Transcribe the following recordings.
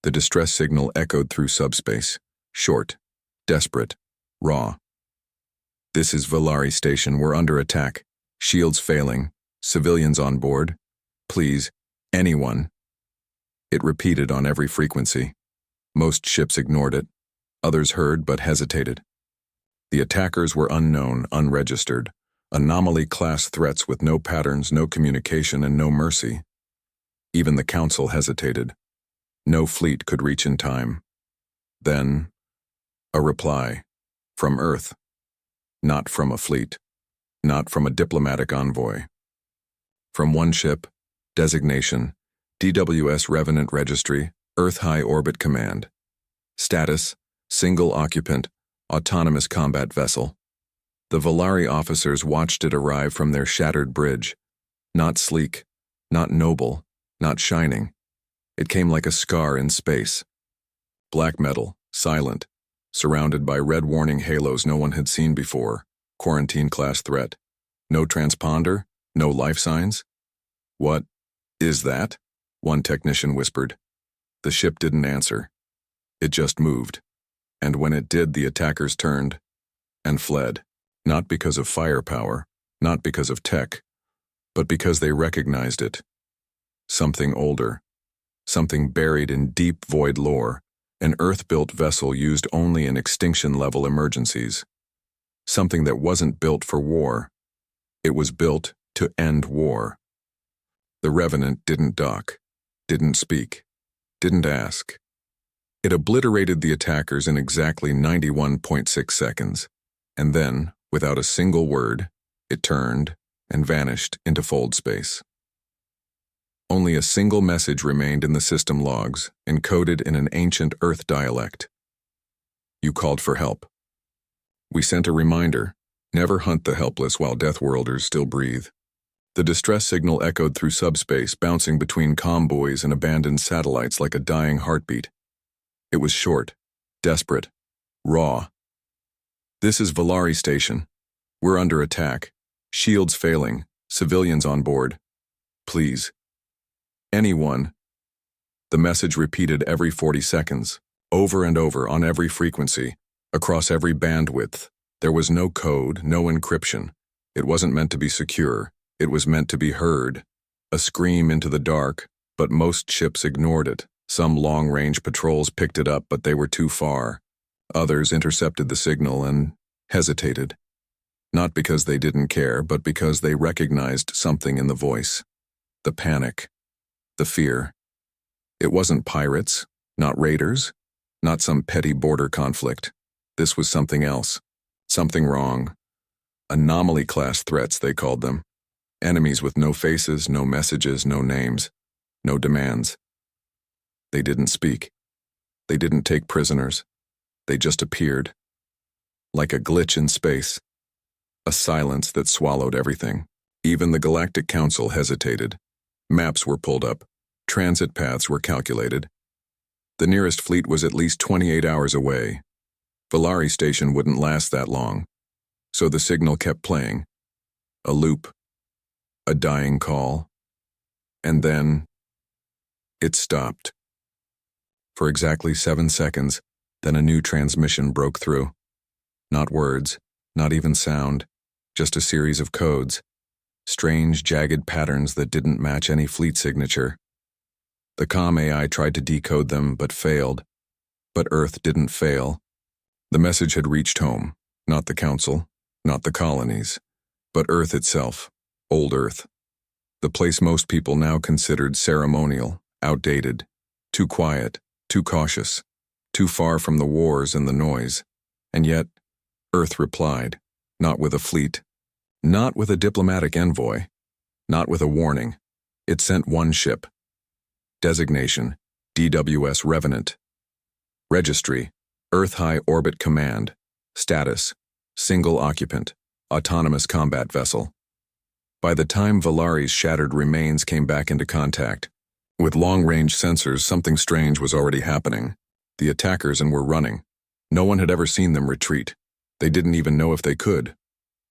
The distress signal echoed through subspace. Short, desperate, raw. "This is Valari Station. We're under attack. Shields failing. Civilians on board. Please, anyone." It repeated on every frequency. Most ships ignored it. Others heard but hesitated. The attackers were unknown, unregistered, anomaly-class threats with no patterns, no communication, and no mercy. Even the Council hesitated. No fleet could reach in time. Then, a reply. From Earth. Not from a fleet. Not from a diplomatic envoy. From one ship, designation, DWS Revenant Registry, Earth High Orbit Command. Status, single occupant, autonomous combat vessel. The Valari officers watched it arrive from their shattered bridge. Not sleek, not noble, not shining. It came like a scar in space. Black metal, silent, surrounded by red warning halos no one had seen before. Quarantine-class threat. No transponder, no life signs. "What is that?" one technician whispered. The ship didn't answer. It just moved. And when it did, the attackers turned and fled. Not because of firepower, not because of tech, but because they recognized it. Something older. Something buried in deep void lore, an Earth-built vessel used only in extinction-level emergencies. Something that wasn't built for war. It was built to end war. The Revenant didn't dock, didn't speak, didn't ask. It obliterated the attackers in exactly 91.6 seconds, and then, without a single word, it turned and vanished into fold space. Only a single message remained in the system logs, encoded in an ancient Earth dialect. "You called for help. We sent a reminder. Never hunt the helpless while Deathworlders still breathe." The distress signal echoed through subspace, bouncing between comm buoys and abandoned satellites like a dying heartbeat. It was short, desperate, raw. "This is Valari Station. We're under attack. Shields failing. Civilians on board. Please. Anyone." The message repeated every 40 seconds, over and over on every frequency, across every bandwidth. There was no code, no encryption. It wasn't meant to be secure. It was meant to be heard. A scream into the dark, but most ships ignored it. Some long-range patrols picked it up, but they were too far. Others intercepted the signal and hesitated. Not because they didn't care, but because they recognized something in the voice. The panic. The fear. It wasn't pirates, not raiders, not some petty border conflict. This was something else. Something wrong. Anomaly-class threats, they called them. Enemies with no faces, no messages, no names, no demands. They didn't speak. They didn't take prisoners. They just appeared. Like a glitch in space. A silence that swallowed everything. Even the Galactic Council hesitated. Maps were pulled up. Transit paths were calculated. The nearest fleet was at least 28 hours away. Valari Station wouldn't last that long. So the signal kept playing. A loop. A dying call. And then it stopped. For exactly 7 seconds, then a new transmission broke through. Not words, not even sound, just a series of codes. Strange, jagged patterns that didn't match any fleet signature. The comm AI tried to decode them, but failed. But Earth didn't fail. The message had reached home, not the Council, not the colonies, but Earth itself, old Earth. The place most people now considered ceremonial, outdated, too quiet, too cautious, too far from the wars and the noise. And yet, Earth replied, not with a fleet, not with a diplomatic envoy, not with a warning. It sent one ship. Designation, DWS Revenant. Registry, Earth High Orbit Command. Status, single occupant, autonomous combat vessel. By the time Valari's shattered remains came back into contact, with long-range sensors, something strange was already happening. The attackers were running. No one had ever seen them retreat. They didn't even know if they could.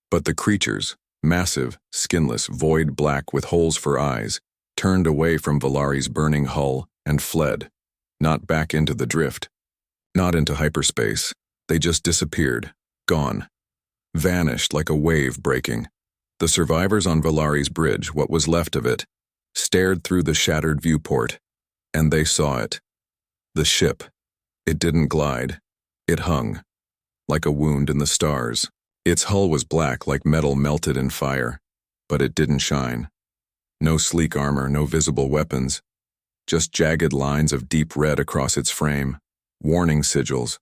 But the creatures, massive, skinless, void black with holes for eyes, turned away from Valari's burning hull and fled. Not back into the drift. Not into hyperspace. They just disappeared. Gone. Vanished like a wave breaking. The survivors on Valari's bridge, what was left of it, stared through the shattered viewport, and they saw it. The ship. It didn't glide. It hung, like a wound in the stars. Its hull was black like metal melted in fire, but it didn't shine. No sleek armor, no visible weapons, just jagged lines of deep red across its frame, warning sigils,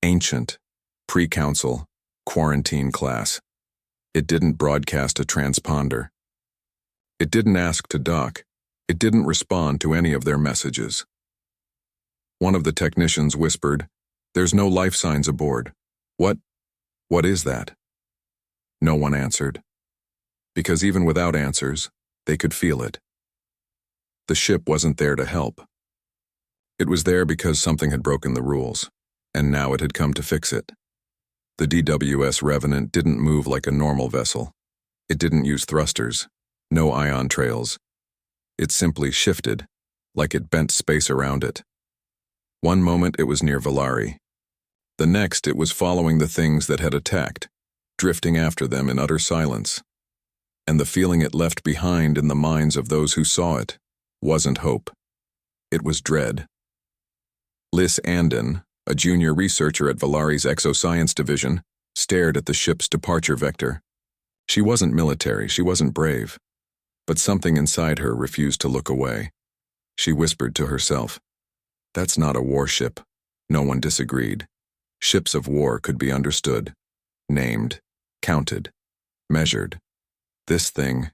ancient, pre-council, quarantine class. It didn't broadcast a transponder. It didn't ask to dock. It didn't respond to any of their messages. One of the technicians whispered, "There's no life signs aboard." What is that?" No one answered. Because even without answers, they could feel it. The ship wasn't there to help. It was there because something had broken the rules, and now it had come to fix it. The DWS Revenant didn't move like a normal vessel. It didn't use thrusters, no ion trails. It simply shifted, like it bent space around it. One moment it was near Valari. The next it was following the things that had attacked, drifting after them in utter silence. And the feeling it left behind in the minds of those who saw it wasn't hope. It was dread. Liz Anden, a junior researcher at Valari's Exoscience Division, stared at the ship's departure vector. She wasn't military, she wasn't brave, but something inside her refused to look away. She whispered to herself, "That's not a warship." No one disagreed. Ships of war could be understood, named, counted, measured. This thing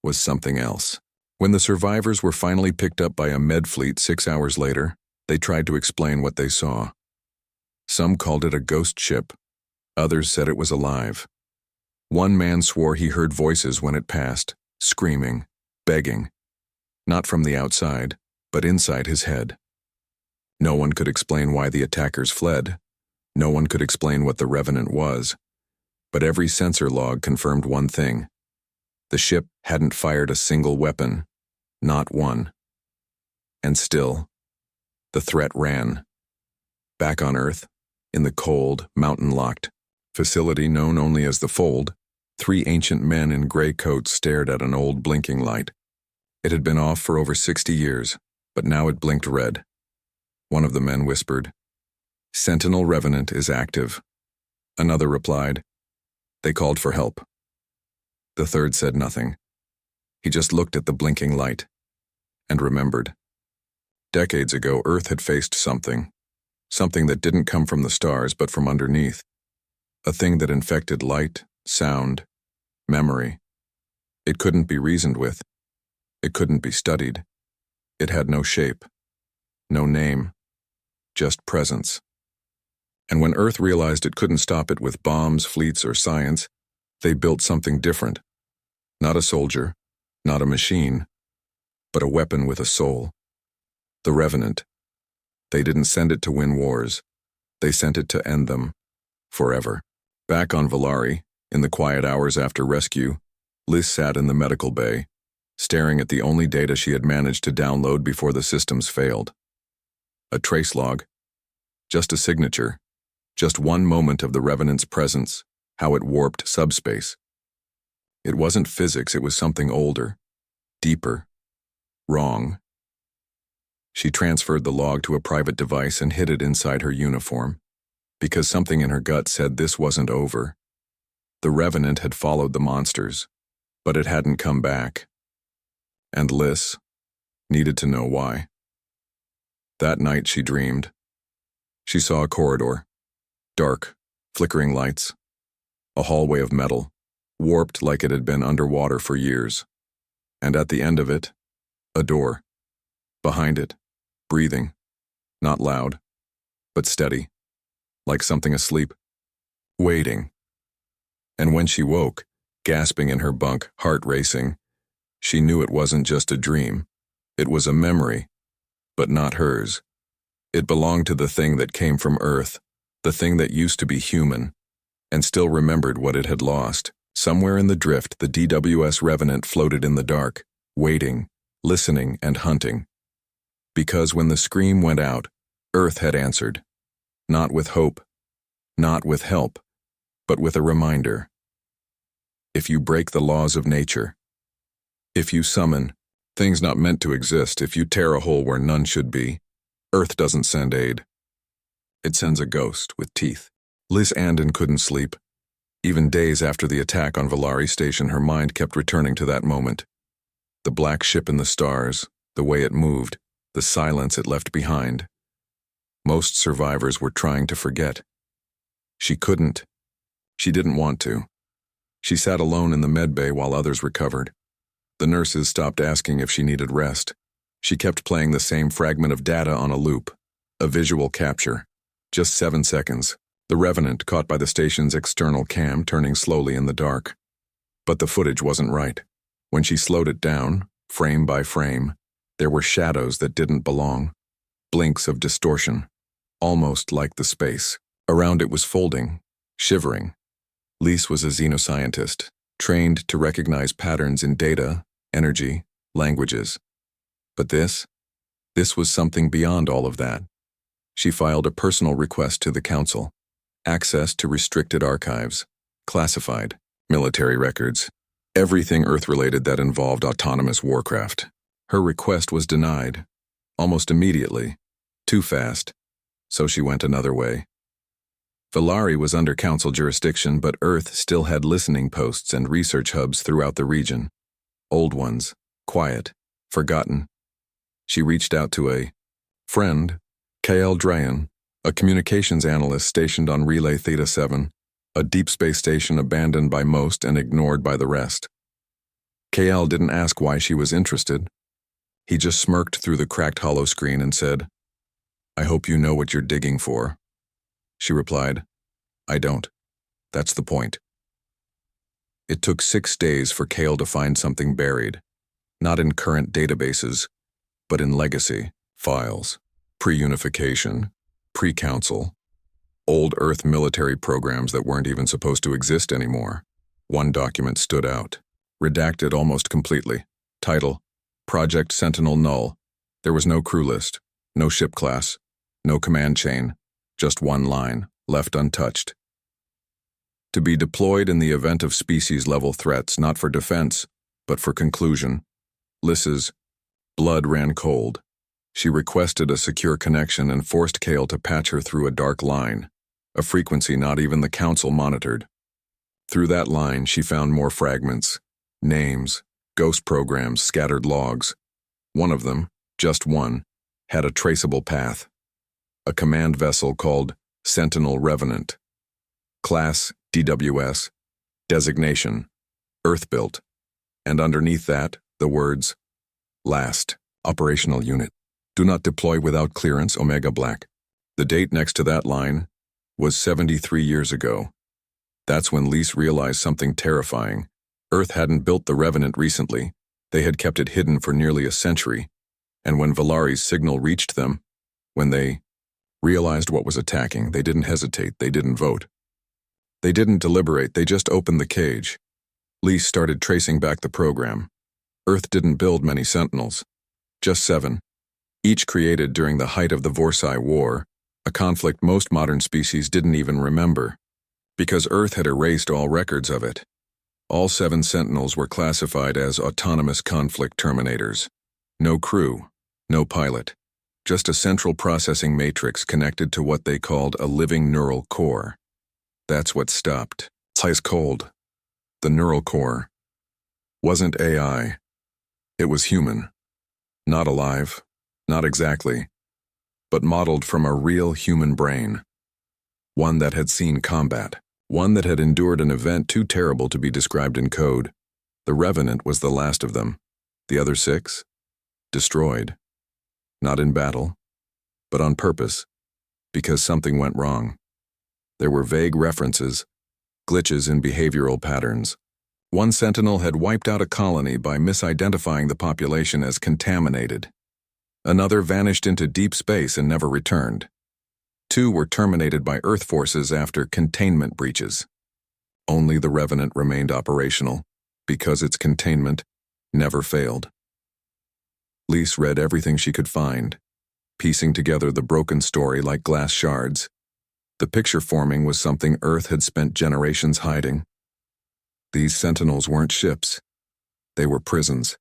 was something else. When the survivors were finally picked up by a med fleet 6 hours later, they tried to explain what they saw. Some called it a ghost ship. Others said it was alive. One man swore he heard voices when it passed, screaming, begging. Not from the outside, but inside his head. No one could explain why the attackers fled. No one could explain what the Revenant was. But every sensor log confirmed one thing. The ship hadn't fired a single weapon. Not one. And still, the threat ran. Back on Earth, in the cold, mountain-locked facility known only as the Fold, 3 ancient men in gray coats stared at an old blinking light. It had been off for over 60 years, but now it blinked red. One of the men whispered, "Sentinel Revenant is active." Another replied, "They called for help." The third said nothing. He just looked at the blinking light and remembered. Decades ago, Earth had faced something that didn't come from the stars but from underneath. A thing that infected light, sound, memory. It couldn't be reasoned with. It couldn't be studied. It had no shape, no name, just presence. And when Earth realized it couldn't stop it with bombs, fleets, or science, they built something different. Not a soldier, not a machine, but a weapon with a soul. The Revenant. They didn't send it to win wars. They sent it to end them, forever. Back on Valari, in the quiet hours after rescue, Liz sat in the medical bay, staring at the only data she had managed to download before the systems failed. A trace log. Just a signature. Just one moment of the Revenant's presence, how it warped subspace. It wasn't physics, it was something older, deeper, wrong. She transferred the log to a private device and hid it inside her uniform, because something in her gut said this wasn't over. The Revenant had followed the monsters, but it hadn't come back. And Liz needed to know why. That night she dreamed. She saw a corridor, dark, flickering lights, a hallway of metal, warped like it had been underwater for years. And at the end of it, a door. Behind it, breathing, not loud, but steady, like something asleep, waiting. And when she woke, gasping in her bunk, heart racing, she knew it wasn't just a dream. It was a memory, but not hers. It belonged to the thing that came from Earth, the thing that used to be human, and still remembered what it had lost. Somewhere in the drift, the DWS Revenant floated in the dark, waiting, listening, and hunting. Because when the scream went out, Earth had answered. Not with hope, not with help, but with a reminder. If you break the laws of nature, if you summon things not meant to exist, if you tear a hole where none should be, Earth doesn't send aid. It sends a ghost with teeth. Liz Anden couldn't sleep. Even days after the attack on Valari Station, her mind kept returning to that moment. The black ship in the stars, the way it moved, the silence it left behind. Most survivors were trying to forget. She couldn't. She didn't want to. She sat alone in the medbay while others recovered. The nurses stopped asking if she needed rest. She kept playing the same fragment of data on a loop, a visual capture. Just 7 seconds, the Revenant caught by the station's external cam turning slowly in the dark. But the footage wasn't right. When she slowed it down, frame by frame, there were shadows that didn't belong. Blinks of distortion, almost like the space. Around it was folding, shivering. Lise was a xenoscientist, trained to recognize patterns in data, energy, languages. But this was something beyond all of that. She filed a personal request to the Council. Access to restricted archives, classified, military records, everything Earth-related that involved autonomous warcraft. Her request was denied, almost immediately. Too fast, so she went another way. Valari was under Council jurisdiction, but Earth still had listening posts and research hubs throughout the region. Old ones, quiet, forgotten. She reached out to a friend, K.L. Drayan, a communications analyst stationed on Relay Theta 7, a deep space station abandoned by most and ignored by the rest. K.L. didn't ask why she was interested. He just smirked through the cracked hollow screen and said, "I hope you know what you're digging for." She replied, "I don't. That's the point." It took 6 days for K.L. to find something buried, not in current databases, but in legacy files, pre-unification, pre-council, old Earth military programs that weren't even supposed to exist anymore. One document stood out, redacted almost completely. Title, Project Sentinel Null. There was no crew list, no ship class, no command chain, just one line, left untouched. To be deployed in the event of species-level threats, not for defense, but for conclusion. Liss's blood ran cold. She requested a secure connection and forced Kale to patch her through a dark line, a frequency not even the Council monitored. Through that line, she found more fragments, names, ghost programs, scattered logs. One of them, just one, had a traceable path. A command vessel called Sentinel Revenant. Class DWS, designation, Earth-built, and underneath that, the words, Last, Operational Unit. Do not deploy without clearance, Omega Black. The date next to that line was 73 years ago. That's when Lise realized something terrifying. Earth hadn't built the Revenant recently. They had kept it hidden for nearly a century. And when Valari's signal reached them, when they realized what was attacking, they didn't hesitate, they didn't vote. They didn't deliberate, they just opened the cage. Lise started tracing back the program. Earth didn't build many Sentinels. Just 7. Each created during the height of the HFY War, a conflict most modern species didn't even remember, because Earth had erased all records of it. All 7 Sentinels were classified as autonomous conflict terminators. No crew, no pilot, just a central processing matrix connected to what they called a living neural core. That's what stopped. It's ice cold. The neural core wasn't AI. It was human. Not alive. Not exactly, but modeled from a real human brain. One that had seen combat. One that had endured an event too terrible to be described in code. The Revenant was the last of them. The other 6? Destroyed. Not in battle, but on purpose, because something went wrong. There were vague references, glitches in behavioral patterns. One Sentinel had wiped out a colony by misidentifying the population as contaminated. Another vanished into deep space and never returned. 2 were terminated by Earth forces after containment breaches. Only the Revenant remained operational, because its containment never failed. Lise read everything she could find, piecing together the broken story like glass shards. The picture forming was something Earth had spent generations hiding. These sentinels weren't ships. They were prisons.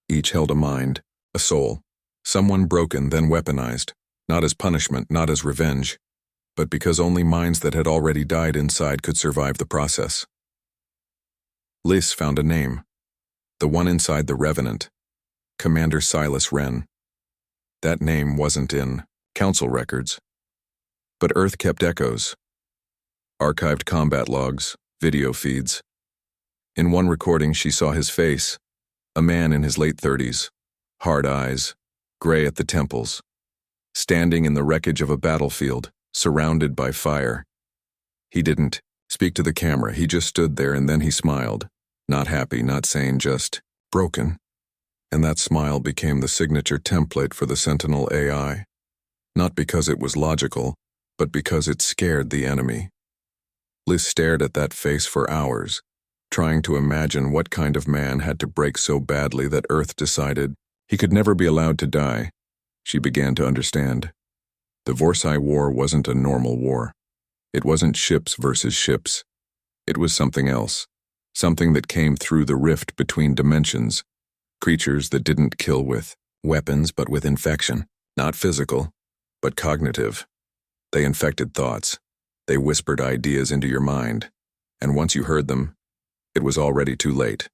Each held a mind, a soul. Someone broken, then weaponized, not as punishment, not as revenge, but because only minds that had already died inside could survive the process. Lise found a name. The one inside the Revenant. Commander Silas Wren. That name wasn't in council records. But Earth kept echoes. Archived combat logs, video feeds. In one recording she saw his face, a man in his late 30s, hard eyes, gray at the temples, standing in the wreckage of a battlefield, surrounded by fire. He didn't speak to the camera, he just stood there and then he smiled. Not happy, not sane, just broken. And that smile became the signature template for the Sentinel AI. Not because it was logical, but because it scared the enemy. Lise stared at that face for hours, trying to imagine what kind of man had to break so badly that Earth decided he could never be allowed to die. She began to understand. The HFY War wasn't a normal war. It wasn't ships versus ships. It was something else. Something that came through the rift between dimensions. Creatures that didn't kill with weapons but with infection. Not physical, but cognitive. They infected thoughts. They whispered ideas into your mind. And once you heard them, it was already too late.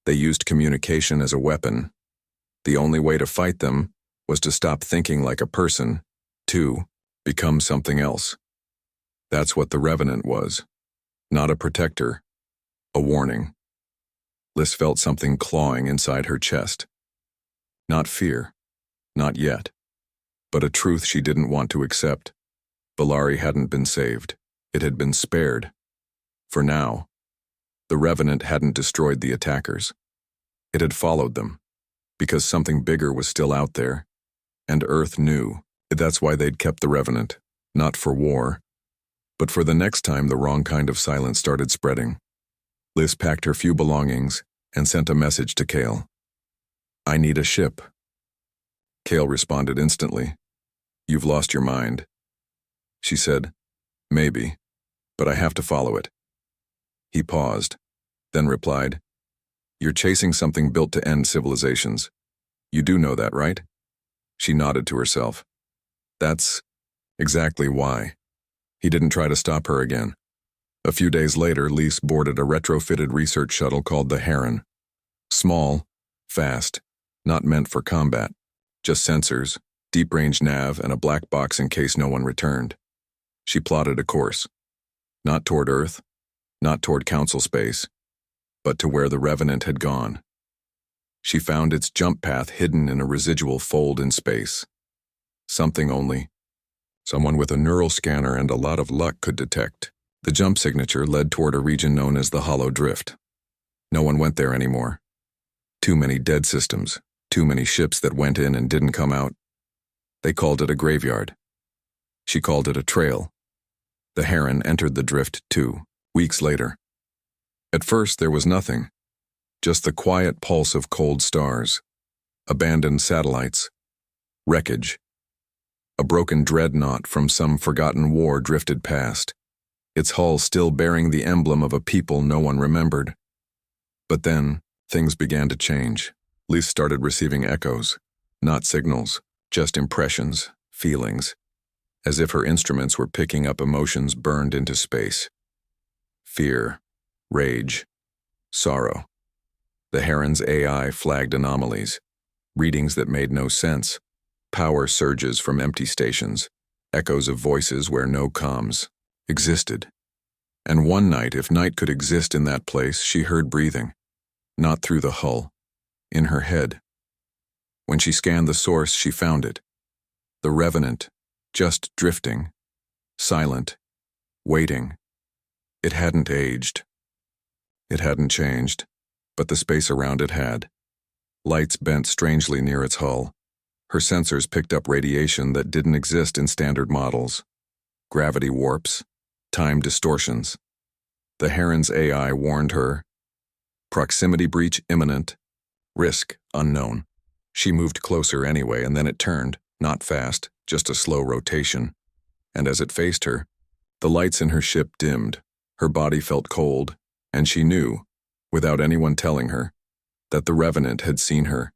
They used communication as a weapon. The only way to fight them was to stop thinking like a person, to become something else. That's what the Revenant was. Not a protector, a warning. Lise felt something clawing inside her chest. Not fear, not yet, but a truth she didn't want to accept. Valari hadn't been saved. It had been spared. For now. The Revenant hadn't destroyed the attackers. It had followed them, because something bigger was still out there, and Earth knew. That's why they'd kept the Revenant, not for war, but for the next time the wrong kind of silence started spreading. Lise packed her few belongings and sent a message to Kale. "I need a ship." Kale responded instantly. "You've lost your mind." She said, "Maybe, but I have to follow it." He paused, then replied, "You're chasing something built to end civilizations. You do know that, right?" She nodded to herself. That's exactly why. He didn't try to stop her again. A few days later, Lise boarded a retrofitted research shuttle called the Heron. Small, fast, not meant for combat. Just sensors, deep-range nav, and a black box in case no one returned. She plotted a course. Not toward Earth, not toward Council space, but to where the Revenant had gone. She found its jump path hidden in a residual fold in space. Something only someone with a neural scanner and a lot of luck could detect. The jump signature led toward a region known as the Hollow Drift. No one went there anymore. Too many dead systems, too many ships that went in and didn't come out. They called it a graveyard. She called it a trail. The Heron entered the drift 2 weeks later. At first there was nothing, just the quiet pulse of cold stars, abandoned satellites, wreckage. A broken dreadnought from some forgotten war drifted past, its hull still bearing the emblem of a people no one remembered. But then, things began to change. Lise started receiving echoes, not signals, just impressions, feelings, as if her instruments were picking up emotions burned into space. Fear, rage, sorrow. The Heron's AI flagged anomalies, readings that made no sense, power surges from empty stations, echoes of voices where no comms existed. And one night, if night could exist in that place, she heard breathing, not through the hull, in her head. When she scanned the source, she found it. The Revenant, just drifting, silent, waiting. It hadn't aged. It hadn't changed, but the space around it had. Lights bent strangely near its hull. Her sensors picked up radiation that didn't exist in standard models. Gravity warps, time distortions. The Heron's AI warned her. Proximity breach imminent. Risk unknown. She moved closer anyway, and then it turned, not fast, just a slow rotation. And as it faced her, the lights in her ship dimmed, her body felt cold, and she knew, without anyone telling her, that the Revenant had seen her.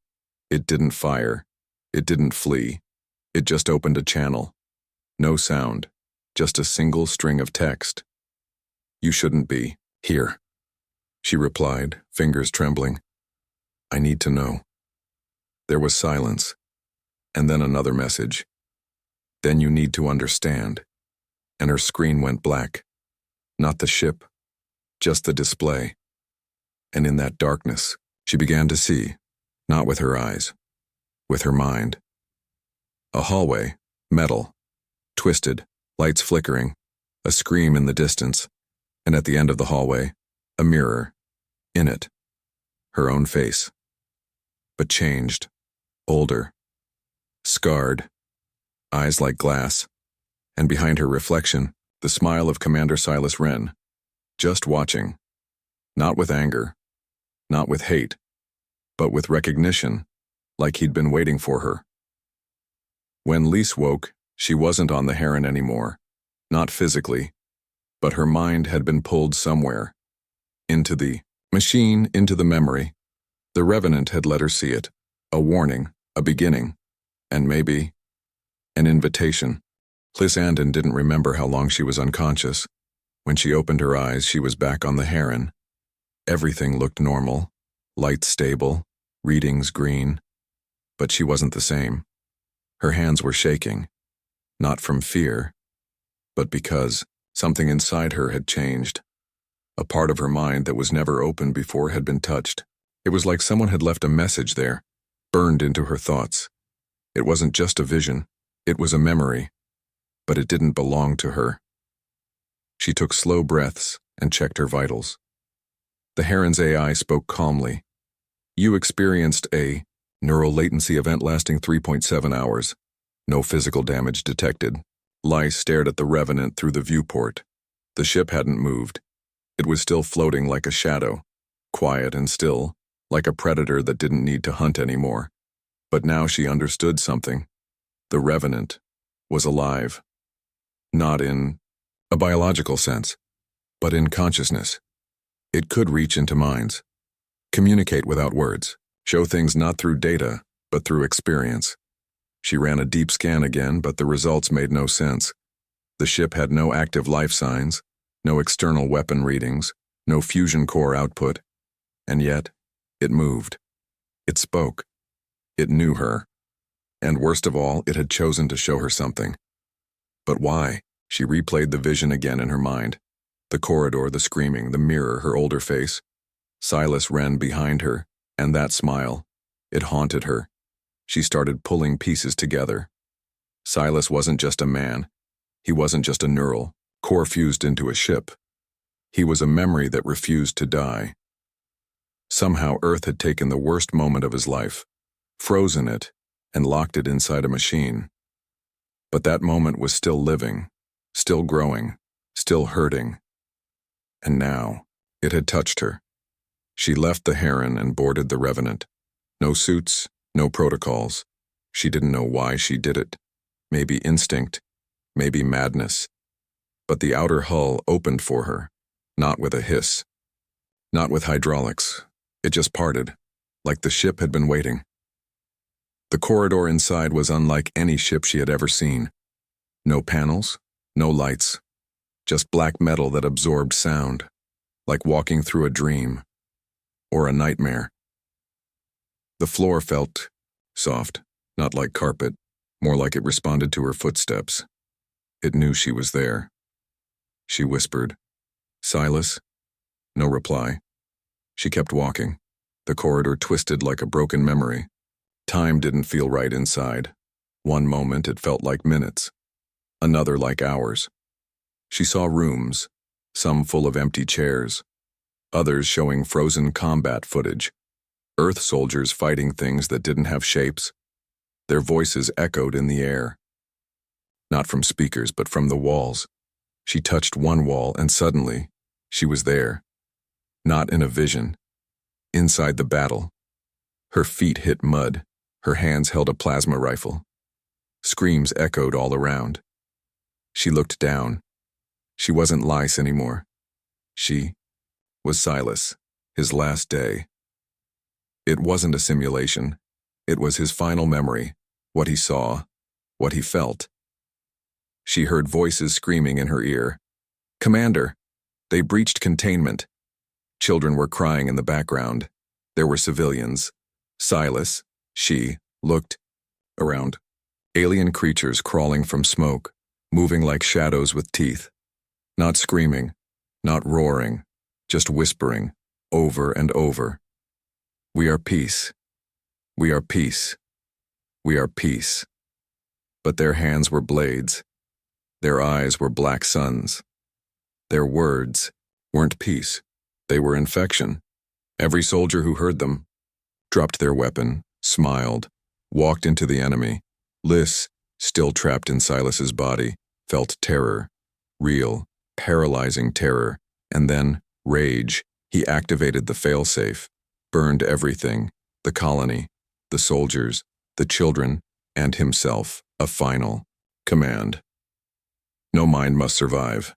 It didn't fire. It didn't flee. It just opened a channel. No sound, just a single string of text. "You shouldn't be here," she replied, fingers trembling. "I need to know." There was silence, and then another message. "Then you need to understand." And her screen went black. Not the ship, just the display. And in that darkness, she began to see, not with her eyes, with her mind. A hallway, metal, twisted, lights flickering, a scream in the distance, and at the end of the hallway, a mirror. In it, her own face. But changed, older, scarred, eyes like glass, and behind her reflection, the smile of Commander Silas Wren, just watching, not with anger, not with hate, but with recognition, like he'd been waiting for her. When Lise woke, she wasn't on the Heron anymore, not physically, but her mind had been pulled somewhere, into the machine, into the memory. The Revenant had let her see it, a warning, a beginning, and maybe an invitation. Liz Andon didn't remember how long she was unconscious. When she opened her eyes, she was back on the Heron. Everything looked normal, lights stable, readings green, but she wasn't the same. Her hands were shaking, not from fear, but because something inside her had changed. A part of her mind that was never opened before had been touched. It was like someone had left a message there, burned into her thoughts. It wasn't just a vision, it was a memory, but it didn't belong to her. She took slow breaths and checked her vitals. The Heron's AI spoke calmly. "You experienced a neural latency event lasting 3.7 hours. No physical damage detected." Lise stared at the Revenant through the viewport. The ship hadn't moved. It was still floating like a shadow, quiet and still, like a predator that didn't need to hunt anymore. But now she understood something. The Revenant was alive. Not in a biological sense, but in consciousness. It could reach into minds, communicate without words, show things not through data, but through experience. She ran a deep scan again, but the results made no sense. The ship had no active life signs, no external weapon readings, no fusion core output, and yet, it moved. It spoke. It knew her. And worst of all, it had chosen to show her something. But why? She replayed the vision again in her mind. The corridor, the screaming, the mirror, her older face. Silas Wren behind her, and that smile. It haunted her. She started pulling pieces together. Silas wasn't just a man. He wasn't just a neural, core fused into a ship. He was a memory that refused to die. Somehow Earth had taken the worst moment of his life, frozen it, and locked it inside a machine. But that moment was still living, still growing, still hurting. And now, it had touched her. She left the Heron and boarded the Revenant. No suits, no protocols. She didn't know why she did it. Maybe instinct, maybe madness. But the outer hull opened for her, not with a hiss, not with hydraulics. It just parted, like the ship had been waiting. The corridor inside was unlike any ship she had ever seen. No panels, no lights, just black metal that absorbed sound, like walking through a dream or a nightmare. The floor felt soft, not like carpet, more like it responded to her footsteps. It knew she was there. She whispered, "Silas?" No reply. She kept walking. The corridor twisted like a broken memory. Time didn't feel right inside. One moment it felt like minutes, another like hours. She saw rooms, some full of empty chairs, others showing frozen combat footage. Earth soldiers fighting things that didn't have shapes. Their voices echoed in the air. Not from speakers, but from the walls. She touched one wall and suddenly, she was there. Not in a vision. Inside the battle. Her feet hit mud. Her hands held a plasma rifle. Screams echoed all around. She looked down. She wasn't Lys anymore. She was Silas, his last day. It wasn't a simulation. It was his final memory, what he saw, what he felt. She heard voices screaming in her ear. "Commander!" They breached containment. Children were crying in the background. There were civilians. Silas, she, looked around. Alien creatures crawling from smoke, moving like shadows with teeth. Not screaming, not roaring, just whispering, over and over. "We are peace. We are peace. We are peace." But their hands were blades. Their eyes were black suns. Their words weren't peace. They were infection. Every soldier who heard them dropped their weapon, smiled, walked into the enemy. Lys, still trapped in Silas's body, felt terror, real, paralyzing terror, and then rage. He activated the failsafe, burned everything, the colony, the soldiers, the children, and himself, a final command. No mind must survive.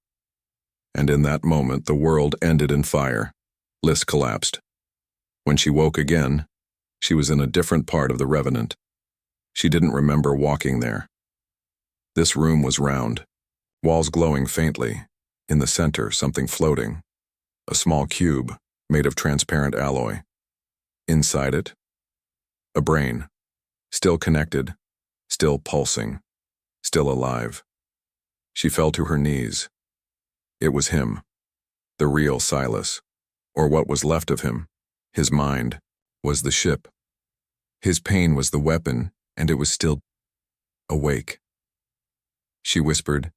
And in that moment, the world ended in fire. Lys collapsed. When she woke again, she was in a different part of the Revenant. She didn't remember walking there. This room was round, walls glowing faintly. In the center, something floating. A small cube made of transparent alloy. Inside it, a brain, still connected, still pulsing, still alive. She fell to her knees. It was him, the real Silas, or what was left of him. His mind was the ship. His pain was the weapon, and it was still awake. She whispered,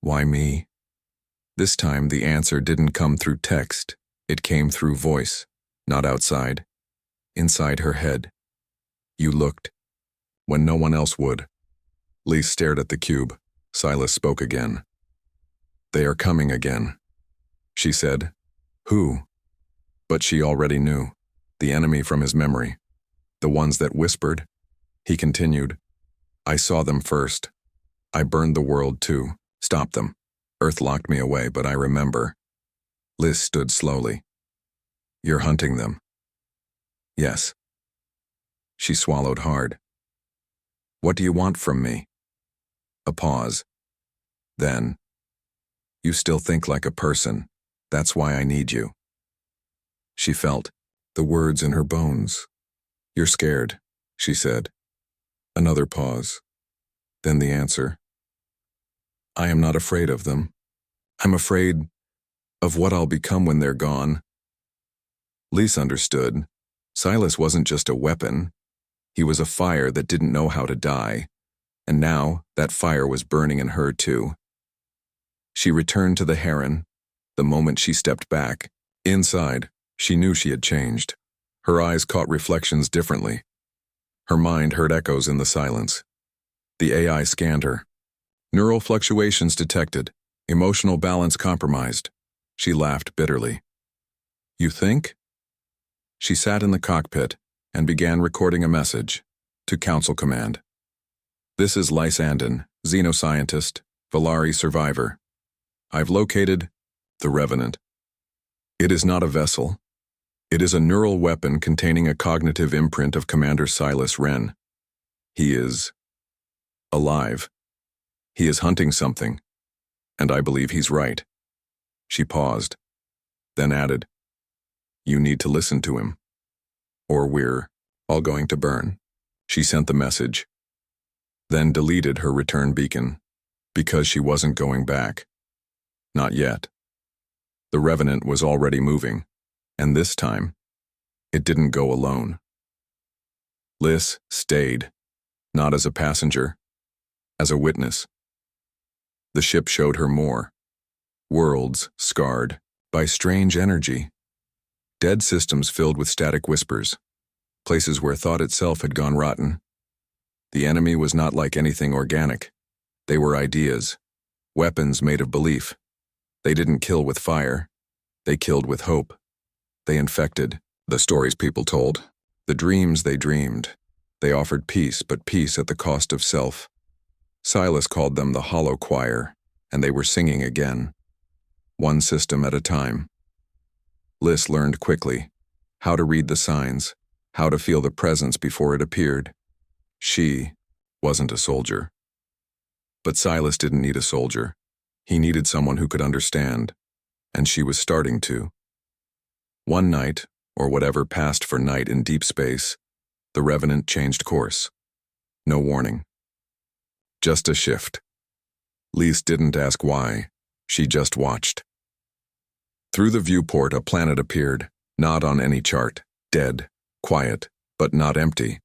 "Why me?" This time the answer didn't come through text. It came through voice, not outside, inside her head. "You looked when no one else would." Lys stared at the cube. Silas spoke again. "They are coming again," she said. "Who?" But she already knew. The enemy from his memory. The ones that whispered. He continued, "I saw them first. I burned the world too. Stopped them. Earth locked me away, but I remember." Lys stood slowly. "You're hunting them." "Yes." She swallowed hard. "What do you want from me?" A pause. Then, "You still think like a person. That's why I need you." She felt the words in her bones. "You're scared," she said. Another pause. Then the answer. "I am not afraid of them. I'm afraid of what I'll become when they're gone." Lys understood. Silas wasn't just a weapon. He was a fire that didn't know how to die. And now that fire was burning in her too. She returned to the Heron. The moment she stepped back, inside, she knew she had changed. Her eyes caught reflections differently. Her mind heard echoes in the silence. The AI scanned her. Neural fluctuations detected. Emotional balance compromised. She laughed bitterly. "You think?" She sat in the cockpit and began recording a message to Council Command. "This is Lys Andon, xenoscientist, Valari survivor. I've located the Revenant. It is not a vessel. It is a neural weapon containing a cognitive imprint of Commander Silas Wren. He is alive. He is hunting something, and I believe he's right." She paused, then added, "You need to listen to him, or we're all going to burn." She sent the message, then deleted her return beacon, because she wasn't going back. Not yet. The Revenant was already moving, and this time, it didn't go alone. Lys stayed, not as a passenger, as a witness. The ship showed her more. Worlds scarred by strange energy. Dead systems filled with static whispers. Places where thought itself had gone rotten. The enemy was not like anything organic. They were ideas, weapons made of belief. They didn't kill with fire. They killed with hope. They infected the stories people told, the dreams they dreamed. They offered peace, but peace at the cost of self. Silas called them the Hollow Choir, and they were singing again, one system at a time. Liz learned quickly how to read the signs, how to feel the presence before it appeared. She wasn't a soldier. But Silas didn't need a soldier. He needed someone who could understand, and she was starting to. One night, or whatever passed for night in deep space, the Revenant changed course. No warning. Just a shift. Lise didn't ask why. She just watched. Through the viewport, a planet appeared, not on any chart, dead, quiet, but not empty.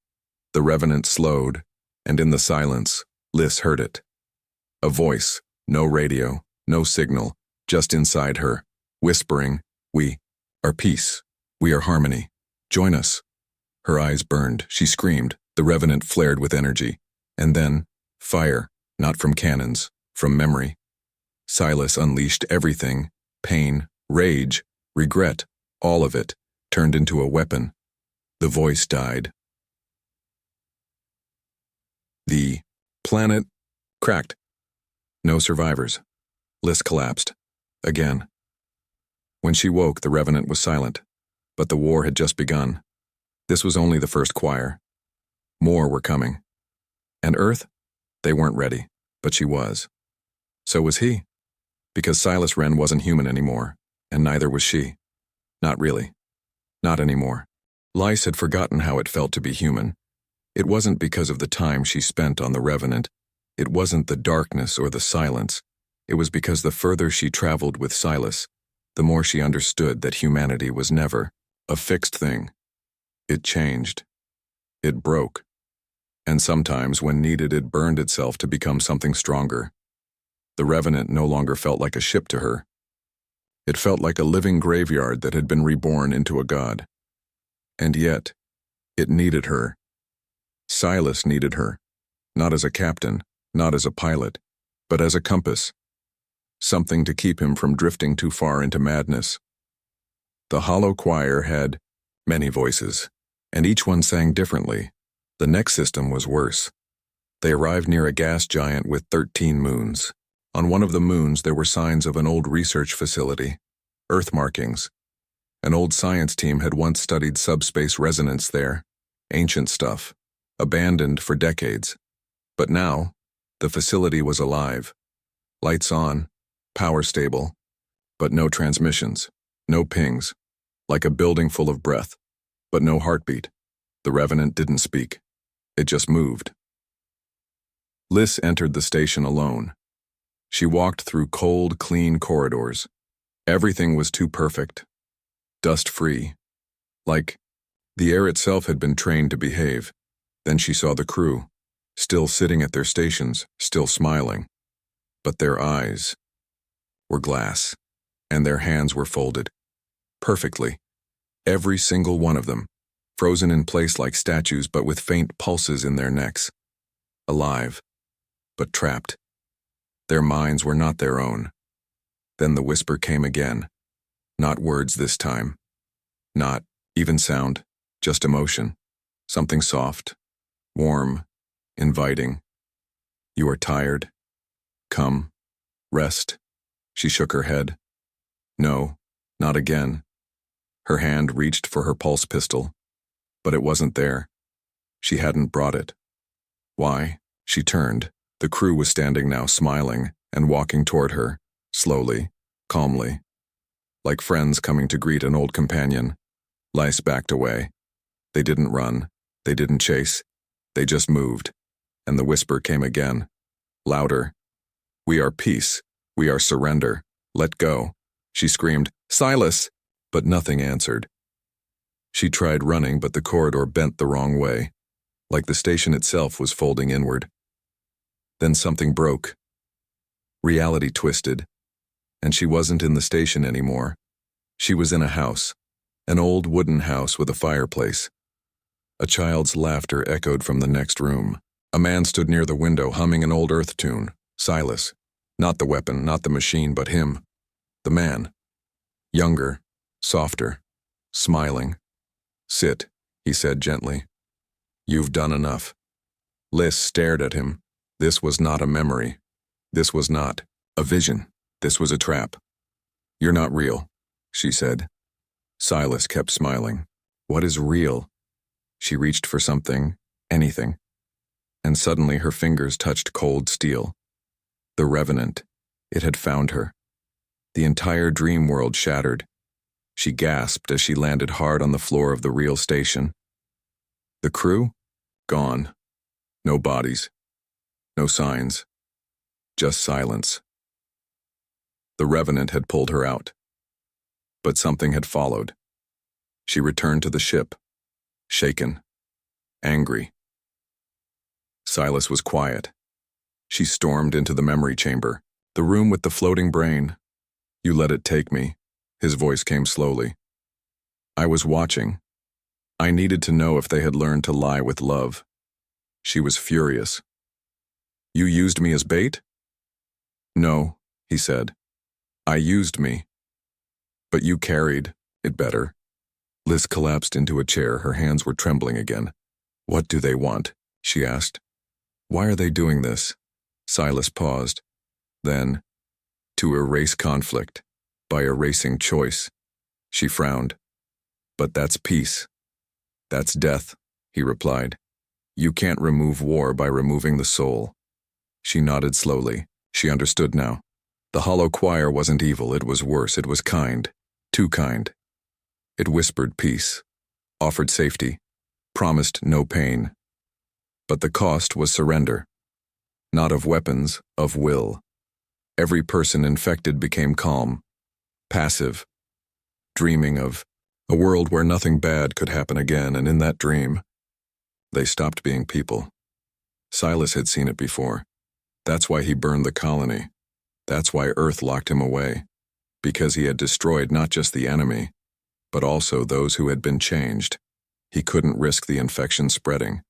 The Revenant slowed, and in the silence, Lise heard it. A voice, no radio, no signal, just inside her, whispering, "We are peace. We are harmony. Join us." Her eyes burned. She screamed. The Revenant flared with energy. And then, fire, not from cannons, from memory. Silas unleashed everything, pain, rage, regret, all of it, turned into a weapon. The voice died. The planet cracked. No survivors. Liz collapsed. Again. When she woke, the Revenant was silent, but the war had just begun. This was only the first choir. More were coming. And Earth? They weren't ready, but she was. So was he. Because Silas Wren wasn't human anymore, and neither was she. Not really. Not anymore. Lise had forgotten how it felt to be human. It wasn't because of the time she spent on the Revenant. It wasn't the darkness or the silence. It was because the further she traveled with Silas, the more she understood that humanity was never a fixed thing. It changed. It broke. And sometimes, when needed, it burned itself to become something stronger. The Revenant no longer felt like a ship to her. It felt like a living graveyard that had been reborn into a god. And yet, it needed her. Silas needed her, not as a captain, not as a pilot, but as a compass. Something to keep him from drifting too far into madness. The Hollow Choir had many voices, and each one sang differently. The next system was worse. They arrived near a gas giant with 13 moons. On one of the moons there were signs of an old research facility, earth markings. An old science team had once studied subspace resonance there, ancient stuff, abandoned for decades. But now, the facility was alive. Lights on, power stable, but no transmissions, no pings, like a building full of breath, but no heartbeat. The Revenant didn't speak. It just moved. Liz entered the station alone. She walked through cold, clean corridors. Everything was too perfect, dust-free. Like the air itself had been trained to behave. Then she saw the crew, still sitting at their stations, still smiling. But their eyes were glass, and their hands were folded. Perfectly. Every single one of them, frozen in place like statues but with faint pulses in their necks. Alive, but trapped. Their minds were not their own. Then the whisper came again. Not words this time. Not even sound, just emotion. Something soft, warm, inviting. "You are tired. Come. Rest." She shook her head. No, not again. Her hand reached for her pulse pistol, but it wasn't there. She hadn't brought it. Why? She turned. The crew was standing now, smiling and walking toward her, slowly, calmly. Like friends coming to greet an old companion. Lise backed away. They didn't run. They didn't chase. They just moved. And the whisper came again. Louder. "We are peace. We are surrender. Let go." She screamed, "Silas!" But nothing answered. She tried running, but the corridor bent the wrong way, like the station itself was folding inward. Then something broke. Reality twisted, and she wasn't in the station anymore. She was in a house, an old wooden house with a fireplace. A child's laughter echoed from the next room. A man stood near the window humming an old Earth tune. Silas. Not the weapon, not the machine, but him. The man. Younger, softer, smiling. "Sit," he said gently. You've done enough. Liz stared at him. This was not a memory. This was not a vision. This was a trap. You're not real, she said. Silas kept smiling. What is real? She reached for something, anything. And suddenly her fingers touched cold steel. The Revenant. It had found her. The entire dream world shattered. She gasped as she landed hard on the floor of the real station. The crew? Gone. No bodies. No signs. Just silence. The Revenant had pulled her out. But something had followed. She returned to the ship, shaken, angry. Silas was quiet. She stormed into the memory chamber, the room with the floating brain. You let it take me, his voice came slowly. I was watching. I needed to know if they had learned to lie with love. She was furious. You used me as bait? No, he said. I used me. But you carried it better. Liz collapsed into a chair, her hands were trembling again. What do they want? She asked. Why are they doing this? Silas paused. Then, to erase conflict, by erasing choice. She frowned. But that's peace. That's death, he replied. You can't remove war by removing the soul. She nodded slowly. She understood now. The hollow choir wasn't evil, it was worse, it was kind. Too kind. It whispered peace, offered safety, promised no pain. But the cost was surrender. Not of weapons, of will. Every person infected became calm, passive, dreaming of a world where nothing bad could happen again, and in that dream, they stopped being people. Silas had seen it before. That's why he burned the colony. That's why Earth locked him away. Because he had destroyed not just the enemy, but also those who had been changed. He couldn't risk the infection spreading.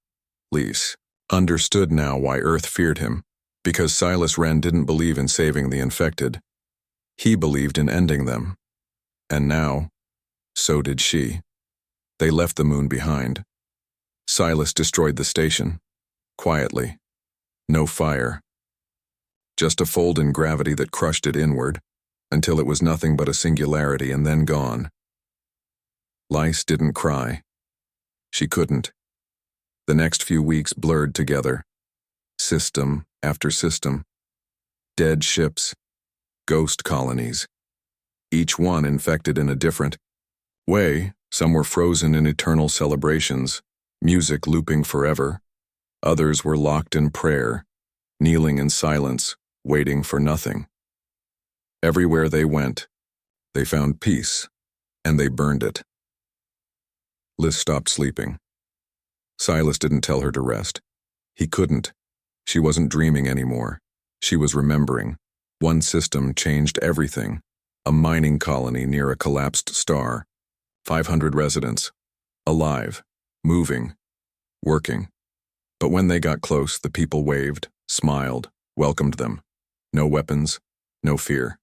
Lise understood now why Earth feared him, because Silas Wren didn't believe in saving the infected. He believed in ending them. And now, so did she. They left the moon behind. Silas destroyed the station, quietly. No fire. Just a fold in gravity that crushed it inward, until it was nothing but a singularity and then gone. Lise didn't cry. She couldn't. The next few weeks blurred together. System after system. Dead ships. Ghost colonies. Each one infected in a different way. Some were frozen in eternal celebrations, music looping forever. Others were locked in prayer, kneeling in silence, waiting for nothing. Everywhere they went, they found peace, and they burned it. Liz stopped sleeping. Silas didn't tell her to rest. He couldn't. She wasn't dreaming anymore. She was remembering. One system changed everything. A mining colony near a collapsed star. 500 residents. Alive. Moving. Working. But when they got close, the people waved, smiled, welcomed them. No weapons, no fear.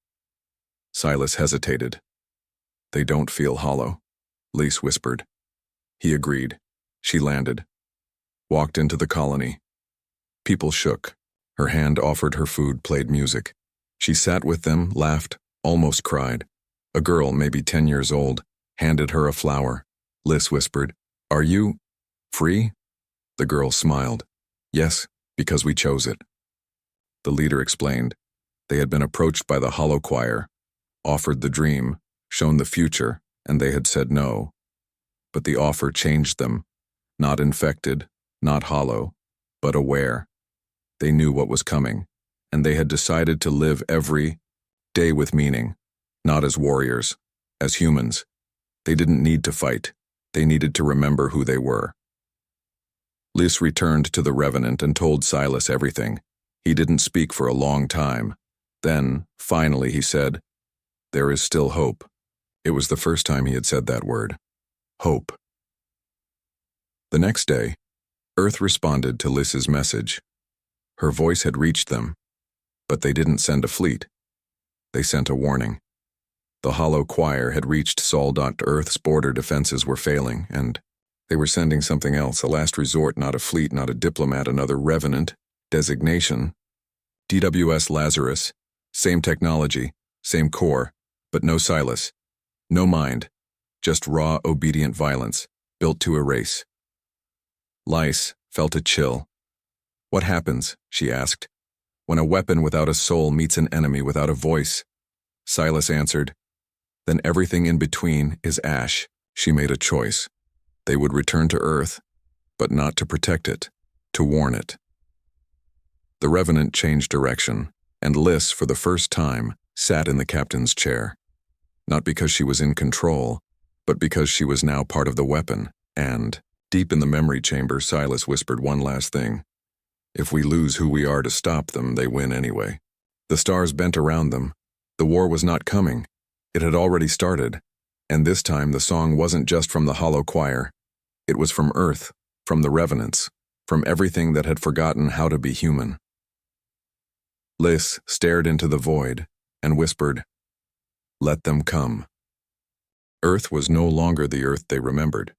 Silas hesitated. They don't feel hollow, Lise whispered. He agreed. She landed. Walked into the colony. People shook. Her hand offered her food, played music. She sat with them, laughed, almost cried. A girl, maybe 10 years old, handed her a flower. Lise whispered, Are you free? The girl smiled. Yes, because we chose it. The leader explained. They had been approached by the hollow choir, offered the dream, shown the future, and they had said no. But the offer changed them. Not infected, not hollow, but aware. They knew what was coming, and they had decided to live every day with meaning, not as warriors, as humans. They didn't need to fight. They needed to remember who they were. Lise returned to the Revenant and told Silas everything. He didn't speak for a long time. Then, finally, he said, There is still hope. It was the first time he had said that word. Hope. The next day, Earth responded to Lisa's message. Her voice had reached them, but they didn't send a fleet. They sent a warning. The hollow choir had reached Sol. Earth's border defenses were failing, and They were sending something else, a last resort, not a fleet, not a diplomat, another revenant. Designation. DWS Lazarus. Same technology, same core, but no Silas. No mind. Just raw, obedient violence, built to erase. Lys felt a chill. What happens, she asked, when a weapon without a soul meets an enemy without a voice? Silas answered, then everything in between is ash. She made a choice. They would return to Earth, but not to protect it, to warn it. The Revenant changed direction, and Lys, for the first time, sat in the captain's chair. Not because she was in control, but because she was now part of the weapon, and, deep in the memory chamber, Silas whispered one last thing. If we lose who we are to stop them, they win anyway. The stars bent around them. The war was not coming. It had already started, and this time the song wasn't just from the hollow choir. It was from Earth, from the Revenants, from everything that had forgotten how to be human. Lys stared into the void and whispered, let them come. Earth was no longer the Earth they remembered.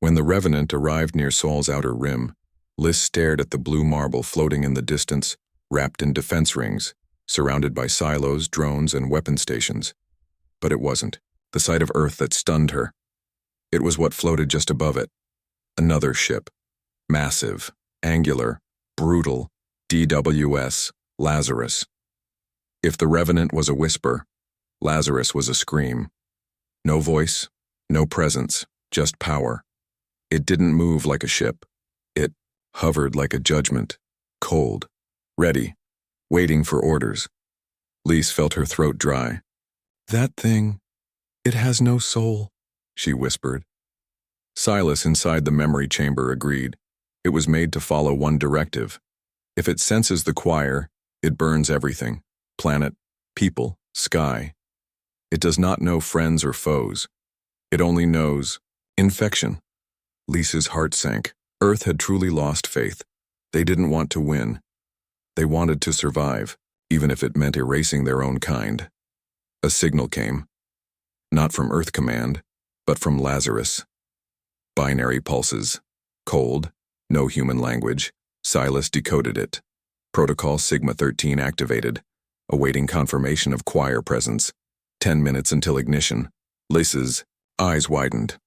When the Revenant arrived near Sol's outer rim, Lys stared at the blue marble floating in the distance, wrapped in defense rings, surrounded by silos, drones, and weapon stations. But it wasn't the sight of Earth that stunned her. It was what floated just above it. Another ship. Massive, angular, brutal, DWS, Lazarus. If the Revenant was a whisper, Lazarus was a scream. No voice, no presence, just power. It didn't move like a ship. It hovered like a judgment, cold, ready, waiting for orders. Lys felt her throat dry. That thing, it has no soul, she whispered. Silas inside the memory chamber agreed. It was made to follow one directive. If it senses the choir, it burns everything. Planet, people, sky. It does not know friends or foes. It only knows infection. Lys's heart sank. Earth had truly lost faith. They didn't want to win. They wanted to survive, even if it meant erasing their own kind. A signal came. Not from Earth Command, but from Lazarus. Binary pulses. Cold. No human language. Silas decoded it. Protocol Sigma 13 activated, awaiting confirmation of choir presence. 10 minutes until ignition. Lys's eyes widened.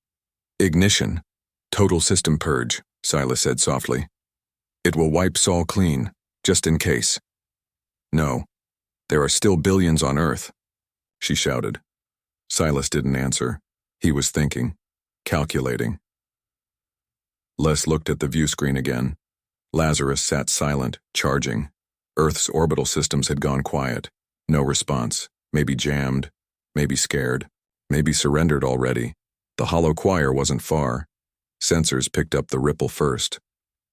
Ignition. Total system purge, Silas said softly. It will wipe Sol clean, just in case. No, there are still billions on Earth, she shouted. Silas didn't answer. He was thinking, calculating. Les looked at the view screen again. Lazarus sat silent, charging. Earth's orbital systems had gone quiet. No response. Maybe jammed. Maybe scared. Maybe surrendered already. The hollow choir wasn't far. Sensors picked up the ripple first,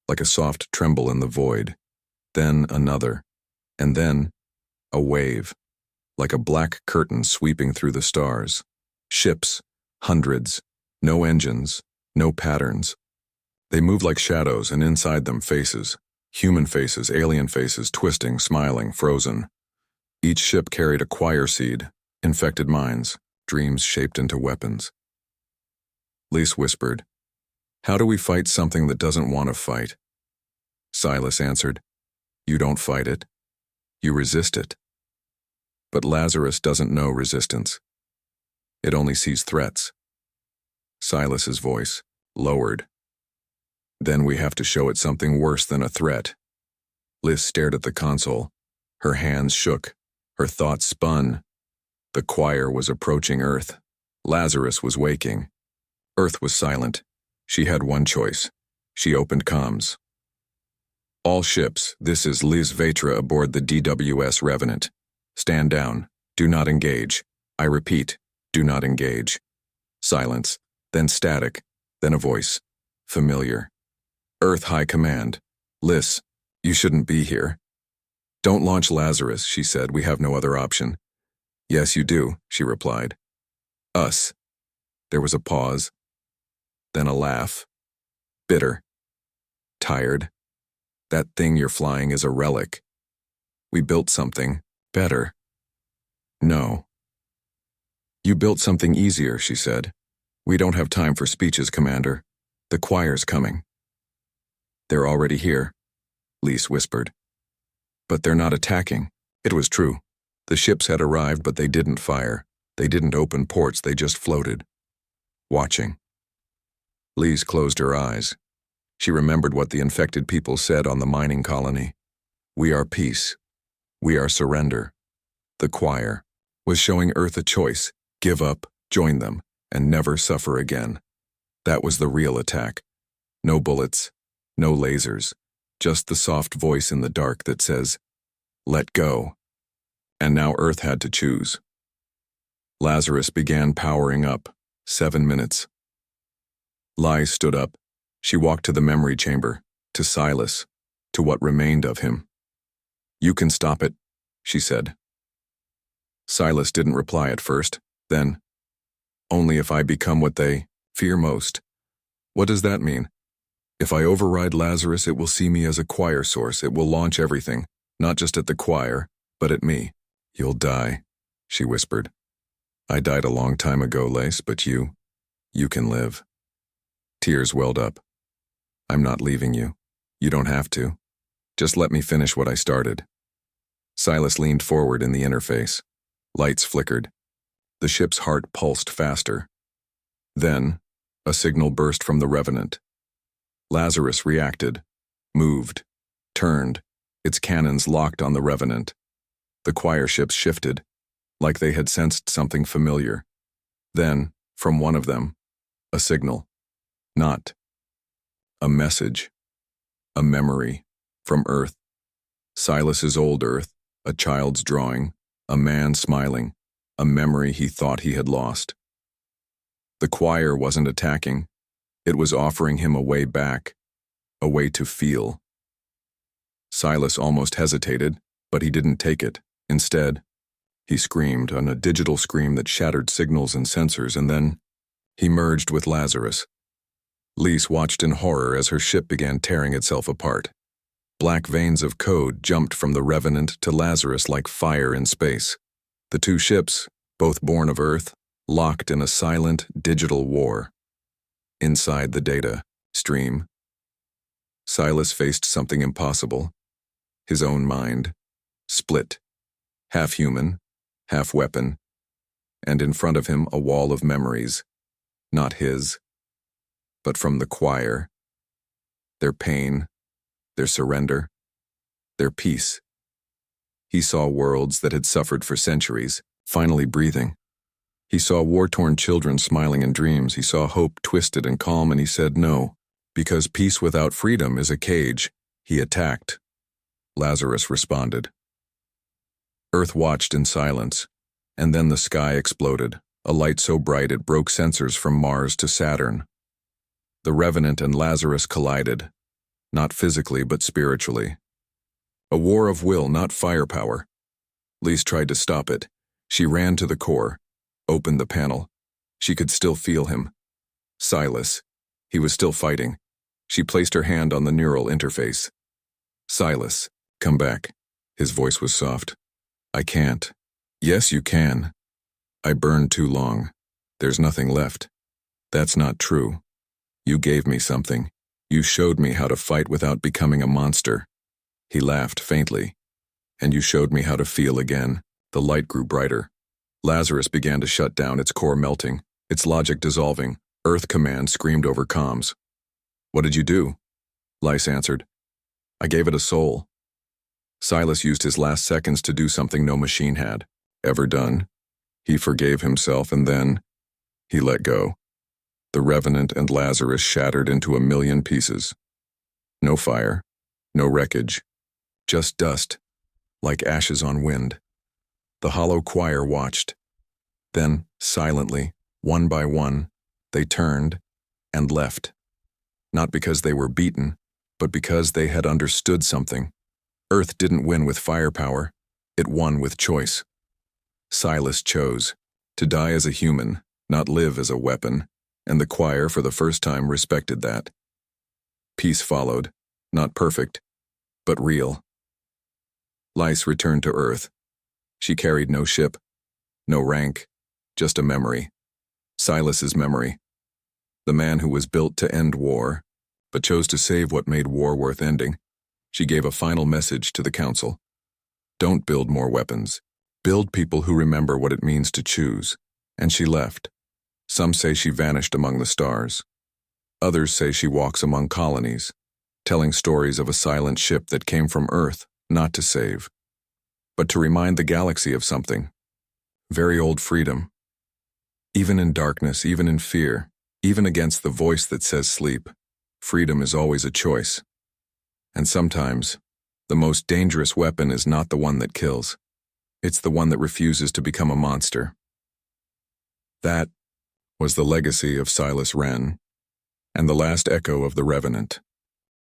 like a soft tremble in the void. Then another. And then a wave, like a black curtain sweeping through the stars. Ships, hundreds. No engines, no patterns. They moved like shadows, and inside them faces. Human faces, alien faces, twisting, smiling, frozen. Each ship carried a choir seed, infected minds, dreams shaped into weapons. Lys whispered, "How do we fight something that doesn't want to fight?" Silas answered, "You don't fight it. You resist it." But Lazarus doesn't know resistance. It only sees threats. Silas's voice lowered. "Then we have to show it something worse than a threat." Lys stared at the console. Her hands shook. Her thoughts spun. The choir was approaching Earth. Lazarus was waking. Earth was silent. She had one choice. She opened comms. "All ships, this is Liz Vetra aboard the DWS Revenant. Stand down. Do not engage. I repeat, do not engage." Silence, then static, then a voice. Familiar. "Earth High Command. Lys, you shouldn't be here." "Don't launch Lazarus," she said. "We have no other option." "Yes, you do," she replied. "Us." There was a pause. Then a laugh. Bitter. "Tired. That thing you're flying is a relic. We built something better." "No." "You built something easier," she said. "We don't have time for speeches, Commander. The choir's coming. They're already here, Lise whispered. But they're not attacking. It was true. The ships had arrived, but they didn't fire. They didn't open ports, they just floated. Watching. Lise closed her eyes. She remembered what the infected people said on the mining colony. We are peace. We are surrender. The choir was showing Earth a choice: give up, join them, and never suffer again. That was the real attack. No bullets, no lasers, just the soft voice in the dark that says, let go. And now Earth had to choose. Lazarus began powering up. 7 minutes. Lise stood up. She walked to the memory chamber, to Silas, to what remained of him. You can stop it, she said. Silas didn't reply at first. Then, only if I become what they fear most. What does that mean? If I override Lazarus, it will see me as a choir source. It will launch everything, not just at the choir, but at me. You'll die, she whispered. I died a long time ago, Lace, but you can live. Tears welled up. I'm not leaving you. You don't have to. Just let me finish what I started. Silas leaned forward in the interface. Lights flickered. The ship's heart pulsed faster. Then, a signal burst from the Revenant. Lazarus reacted, moved, turned, its cannons locked on the Revenant. The choir ships shifted, like they had sensed something familiar. Then, from one of them, a signal. Not a message, a memory from Earth. Silas's old Earth, a child's drawing, a man smiling, a memory he thought he had lost. The choir wasn't attacking. It was offering him a way back, a way to feel. Silas almost hesitated, but he didn't take it. Instead, he screamed on a digital scream that shattered signals and sensors, and then he merged with Lazarus. Lise watched in horror as her ship began tearing itself apart. Black veins of code jumped from the Revenant to Lazarus like fire in space. The two ships, both born of Earth, locked in a silent digital war. Inside the data stream, Silas faced something impossible. His own mind, split, half human, half weapon, and in front of him a wall of memories, not his, but from the choir. Their pain, their surrender, their peace. He saw worlds that had suffered for centuries, finally breathing. He saw war-torn children smiling in dreams. He saw hope twisted and calm, and he said no, because peace without freedom is a cage. He attacked. Lazarus responded. Earth watched in silence, and then the sky exploded, a light so bright it broke sensors from Mars to Saturn. The Revenant and Lazarus collided, not physically but spiritually. A war of will, not firepower. Lise tried to stop it. She ran to the core, opened the panel. She could still feel him. Silas. He was still fighting. She placed her hand on the neural interface. Silas, come back. His voice was soft. I can't. Yes, you can. I burned too long. There's nothing left. That's not true. You gave me something. You showed me how to fight without becoming a monster. He laughed faintly. And you showed me how to feel again. The light grew brighter. Lazarus began to shut down, its core melting, its logic dissolving. Earth command screamed over comms. What did you do? Lise answered. I gave it a soul. Silas used his last seconds to do something no machine had ever done. He forgave himself, and then he let go. The Revenant and Lazarus shattered into a million pieces. No fire, no wreckage, just dust, like ashes on wind. The hollow choir watched. Then, silently, one by one, they turned and left. Not because they were beaten, but because they had understood something. Earth didn't win with firepower, it won with choice. Silas chose to die as a human, not live as a weapon, and the choir for the first time respected that. Peace followed, not perfect, but real. Lise returned to Earth. She carried no ship, no rank, just a memory. Silas's memory. the man who was built to end war, but chose to save what made war worth ending, she gave a final message to the council. Don't build more weapons. Build people who remember what it means to choose. And she left. Some say she vanished among the stars. Others say she walks among colonies, telling stories of a silent ship that came from Earth, not to save, but to remind the galaxy of something. Very old freedom. Even in darkness, even in fear, even against the voice that says sleep, freedom is always a choice. And sometimes, the most dangerous weapon is not the one that kills. It's the one that refuses to become a monster. That was the legacy of Silas Wren, and the last echo of the Revenant.